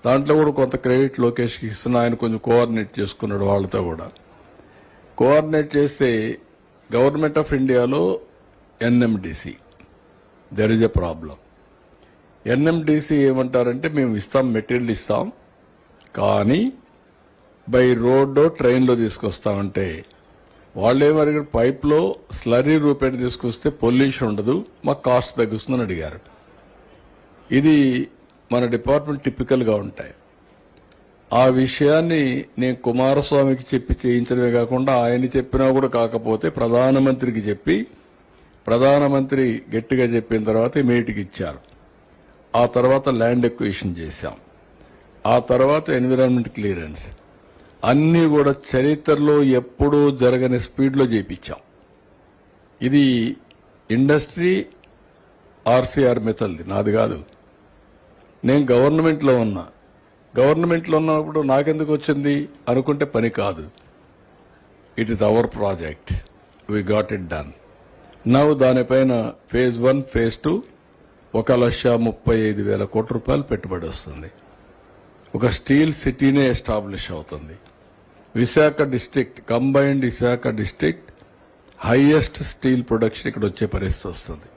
దాంట్లో కూడా కొంత క్రెడిట్ లోకేష్కి ఇస్తున్నా. ఆయన కొంచెం కోఆర్డినేట్ చేసుకున్నాడు వాళ్ళతో కూడా. కోఆర్డినేట్ చేస్తే గవర్నమెంట్ ఆఫ్ ఇండియాలో NMDC there is a problem. NMDC ఏమంటారంటే మేము ఇస్తాం, మెటీరియల్ ఇస్తాం, కానీ బై రోడ్డో ట్రైన్లో తీసుకొస్తామంటే వాళ్ళేమరి పైప్లో స్లరీ రూపేణ తీసుకొస్తే పొల్యూషన్ ఉండదు, మాకు కాస్ట్ తగ్గుస్తుందని అడిగారు. ఇది మన డిపార్ట్మెంట్ టిపికల్గా ఉంటాయి. ఆ విషయాన్ని నేను కుమారస్వామికి చెప్పి చేయించడమే కాకుండా ఆయన చెప్పినా కూడా కాకపోతే ప్రధానమంత్రికి చెప్పి ప్రధానమంత్రి గట్టిగా చెప్పిన తర్వాత ఇమీడియట్గా ఇచ్చారు. ఆ తర్వాత ల్యాండ్ ఎక్విజిషన్ చేశాం. ఆ తర్వాత ఎన్విరాన్మెంట్ క్లియరెన్స్ అన్నీ కూడా చరిత్రలో ఎప్పుడూ జరగని స్పీడ్లో చేయించాం. ఇది ఇండస్ట్రీ ఆర్సీఆర్ మెథల్ది, నాది కాదు. నేను గవర్నమెంట్లో ఉన్నప్పుడు నాకెందుకు వచ్చింది అనుకుంటే పని కాదు. It is our project, we got it done. Now దానిపైన ఫేజ్ 1, ఫేజ్ 2 1,35,000 కోట్ల రూపాయలు పెట్టుబడి వస్తుంది. ఒక స్టీల్ సిటీనే ఎస్టాబ్లిష్ అవుతుంది. Visakha district, combined Visakha district highest steel production ఇక్కడ వచ్చే పరిస్థితి వస్తుంది.